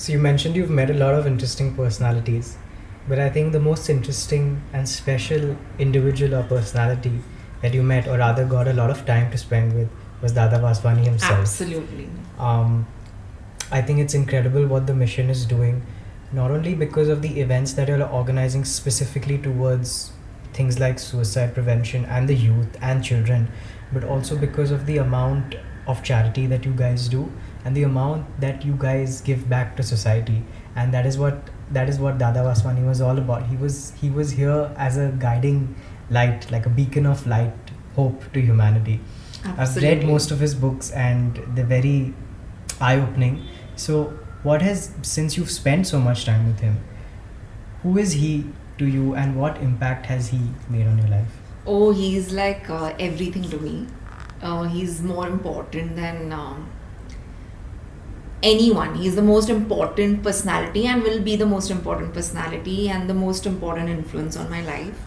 So you mentioned you've met a lot of interesting personalities, but I think the most interesting and special individual or personality that you met, or rather got a lot of time to spend with, was Dada Vaswani himself. Absolutely. Um, I think it's incredible what the mission is doing, not only because of the events that you're organizing specifically towards things like suicide prevention and the youth and children, but also because of the amount of charity that you guys do and the amount that you guys give back to society. And that is what Dada Vaswani was all about. He was here as a guiding light, like a beacon of light, hope to humanity. I've read Absolutely. most of his books and they're very eye-opening. So, since you've spent so much time with him, who is he to you and what impact has he made on your life? Oh, he's like everything to me. He's more important than anyone. He's the most important personality and will be the most important personality and the most important influence on my life.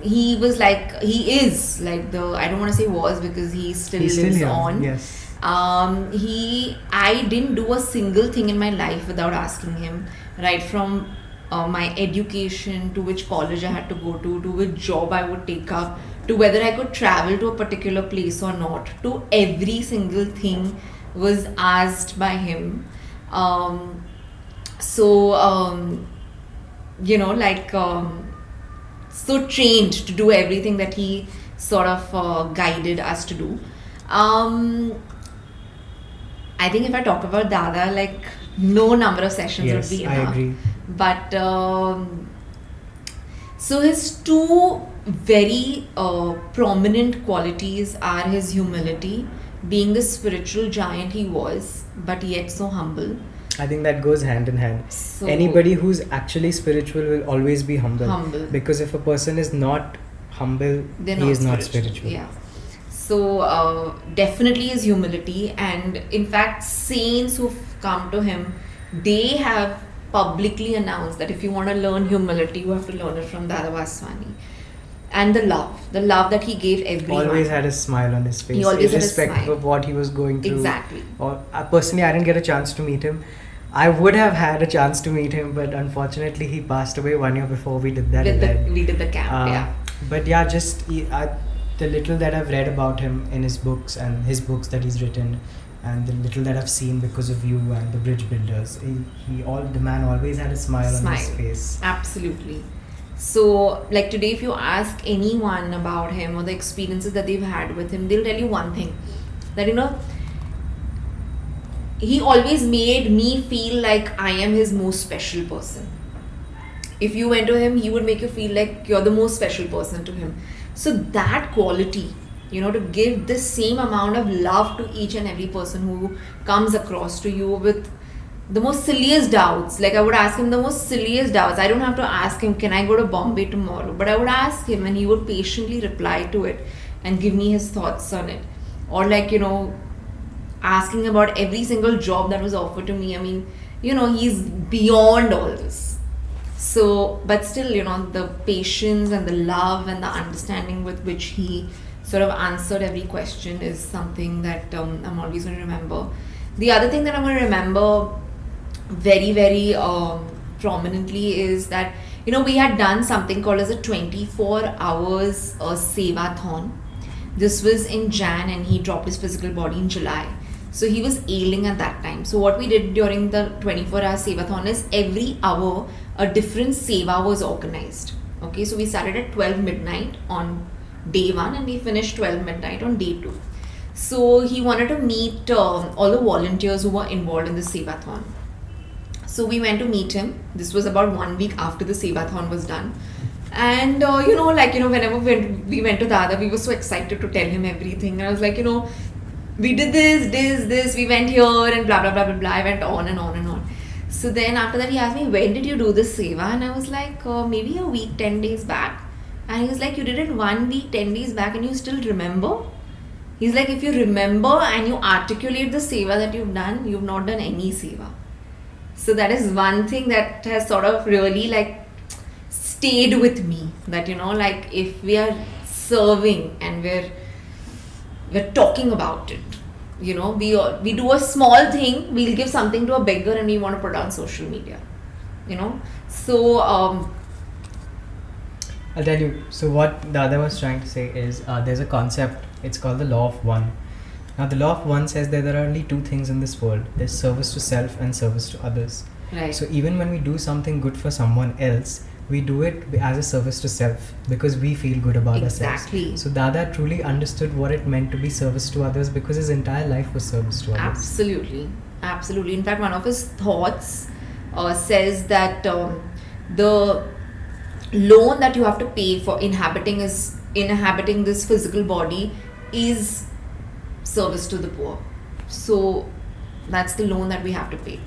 He is like I don't want to say was because he still He's still lives here. on. Yes. I didn't do a single thing in my life without asking him, right from my education to which college I had to go to which job I would take up, to whether I could travel to a particular place or not, to every single thing was asked by him. So, like, so trained to do everything that he sort of guided us to do. I think if I talk about Dada, like no number of sessions Yes, would be I enough. agree. But so his two very prominent qualities are his humility, being the spiritual giant he was, but yet so humble. I think that goes hand in hand. So Anybody who's actually spiritual will always be humble. humble. Because if a person is not humble, They're he is not spiritual. Yeah. So definitely his humility, and in fact, saints who've come to him, they have publicly announced that if you want to learn humility, you have to learn it from Dada Vaswani. And the love that he gave everyone. Always had a smile on his face, He always had a irrespective smile. of what he was going through. Exactly. Or personally, I didn't get a chance to meet him. I would have had a chance to meet him, but unfortunately, he passed away 1 year before we did that event. We did the camp, yeah. But yeah, the little that I've read about him in his books and his books that he's written, and the little that I've seen because of you and the Bridge Builders, the man always had a smile on his face. Absolutely. So, like today, if you ask anyone about him or the experiences that they've had with him, they'll tell you one thing, that he always made me feel like I am his most special person. If you went to him, he would make you feel like you're the most special person to him. So that quality, to give the same amount of love to each and every person who comes across to you with the most silliest doubts. Like I would ask him the most silliest doubts. I don't have to ask him, can I go to Bombay tomorrow? But I would ask him and he would patiently reply to it and give me his thoughts on it. Or like, asking about every single job that was offered to me. I mean, he's beyond all this. So, but still, the patience and the love and the understanding with which he sort of answered every question is something that I'm always going to remember. The other thing that I'm going to remember very, very prominently is that, we had done something called as a 24 hours Sevathon. This was in Jan and he dropped his physical body in July. So he was ailing at that time. So what we did during the 24-hour Sevathon is every hour a different Seva was organized. Okay, so we started at 12 midnight on day 1 and we finished 12 midnight on day 2. So he wanted to meet all the volunteers who were involved in the Sevathon. So we went to meet him. This was about 1 week after the Sevathon was done. And whenever we went to Dada, we were so excited to tell him everything. And I was like, we did this, we went here and blah, blah, blah, blah, blah. I went on and on and on. So then after that, he asked me, when did you do this Seva? And I was like, maybe a week, 10 days back. And he was like, you did it 1 week, 10 days back and you still remember? He's like, if you remember and you articulate the Seva that you've done, you've not done any Seva. So that is one thing that has sort of really stayed with me. That, if we are serving and we're talking about it, we do a small thing, we'll give something to a beggar and we want to put it on social media, so I'll tell you. So what Dada was trying to say is there's a concept. It's called the law of one. Now the law of one says that there are only two things in this world. There's service to self and service to others. right. So even when we do something good for someone else, we do it as a service to self because we feel good about Exactly. ourselves. So Dada truly understood what it meant to be service to others because his entire life was service to others. Absolutely. In fact, one of his thoughts says that the loan that you have to pay for inhabiting this physical body is service to the poor. So that's the loan that we have to pay.